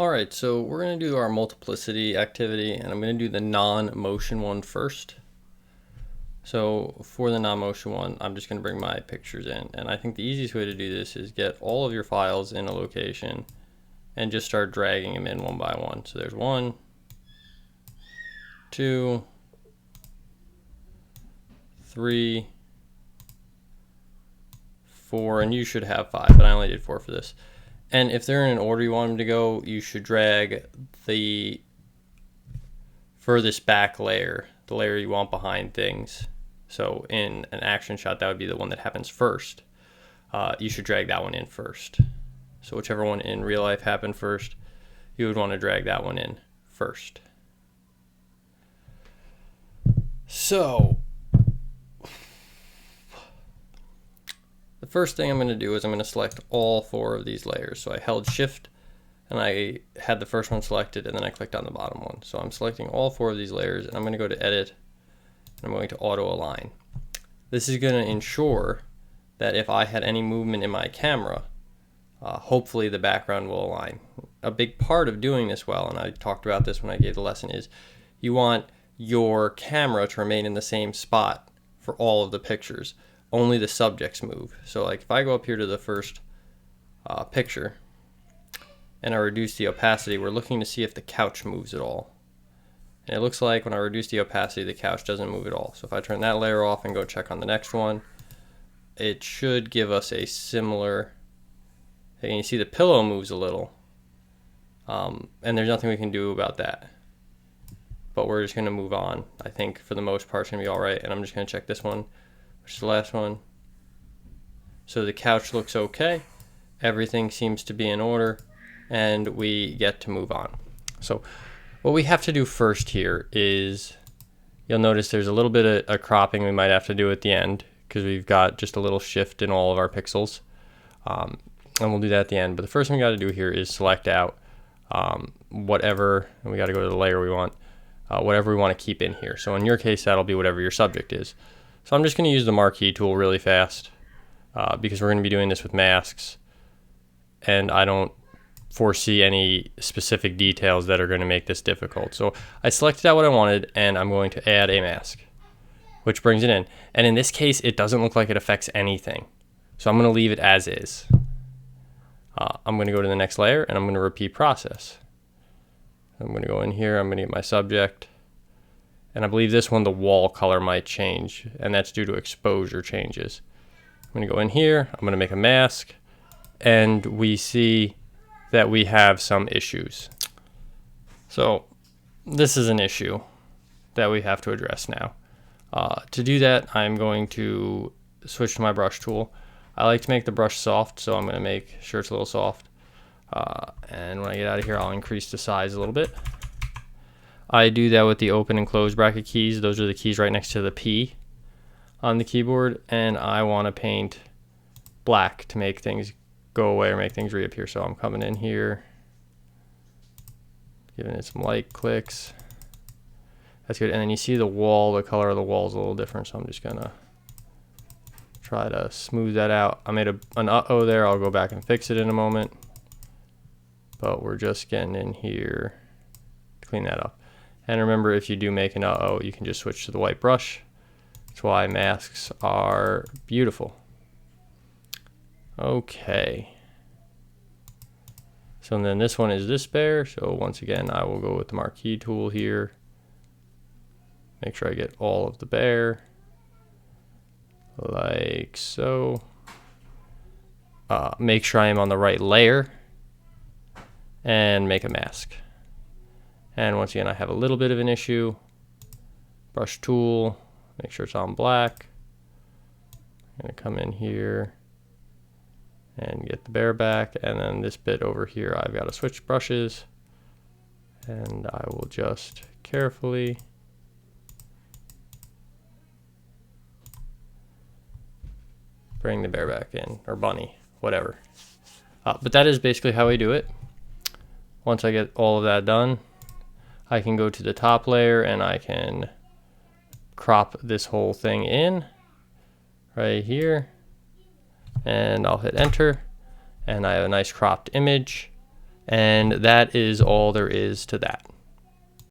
Alright, so we're going to do our multiplicity activity, and I'm going to do the non-motion one first. So for the non-motion one, I'm just going to bring my pictures in, and I think the easiest way to do this is get all of your files in a location and just start dragging them in one by one. So there's 1, 2, 3, 4, and you should have 5, but I only did 4 for this. And if they're in an order you want them to go, you should drag the furthest back layer, the layer you want behind things. So in an action shot, that would be the one that happens first. You should drag that one in first. So whichever one in real life happened first, you would want to drag that one in first. So the first thing I'm going to do is I'm going to select all 4 of these layers. So I held shift and I had the first one selected, and then I clicked on the bottom one. So I'm selecting all 4 of these layers, and I'm going to go to edit, and I'm going to auto align. This is going to ensure that if I had any movement in my camera, hopefully the background will align. A big part of doing this well, and I talked about this when I gave the lesson, is you want your camera to remain in the same spot for all of the pictures. Only the subjects move. So like if I go up here to the first picture and I reduce the opacity, we're looking to see if the couch moves at all. And it looks like when I reduce the opacity, the couch doesn't move at all. So if I turn that layer off and go check on the next one, it should give us a similar, and you see the pillow moves a little, and there's nothing we can do about that. But we're just going to move on. I think for the most part it's going to be all right, and I'm just going to check this one, which is the last one. So the couch looks okay. Everything seems to be in order, and we get to move on. So what we have to do first here is, you'll notice there's a little bit of a cropping we might have to do at the end, because we've got just a little shift in all of our pixels. And we'll do that at the end. But the first thing we got to do here is select out whatever, and we got to go to the layer we want, whatever we want to keep in here. So in your case, that'll be whatever your subject is. So I'm just going to use the marquee tool really fast because we're going to be doing this with masks, and I don't foresee any specific details that are going to make this difficult. So I selected out what I wanted, and I'm going to add a mask, which brings it in. And in this case, it doesn't look like it affects anything. So I'm going to leave it as is. I'm going to go to the next layer, and I'm going to repeat process. I'm going to go in here, I'm going to get my subject, and I believe this one, the wall color might change, and that's due to exposure changes. I'm going to go in here, I'm going to make a mask, and we see that we have some issues. So this is an issue that we have to address now. To do that, I'm going to switch to my brush tool. I like to make the brush soft, so I'm going to make sure it's a little soft. And when I get out of here, I'll increase the size a little bit. I do that with the open and close bracket keys. Those are the keys right next to the P on the keyboard, and I want to paint black to make things go away or make things reappear. So I'm coming in here, giving it some light clicks. That's good. And then you see the wall, the color of the wall is a little different, so I'm just gonna try to smooth that out. I made an uh-oh there. I'll go back and fix it in a moment. But we're just getting in here to clean that up. And remember, if you do make an uh-oh, you can just switch to the white brush. That's why masks are beautiful. Okay. So then this one is this bear. So once again, I will go with the marquee tool here. Make sure I get all of the bear. Like so. Make sure I am on the right layer. And make a mask. And once again, I have a little bit of an issue. Brush tool, make sure it's on black. I'm gonna come in here and get the bear back, and then this bit over here, I've got to switch brushes, and I will just carefully bring the bear back in, or bunny, whatever. But that is basically how we do it. Once I get all of that done, I can go to the top layer and I can crop this whole thing in right here, and I'll hit enter, and I have a nice cropped image. And that is all there is to that.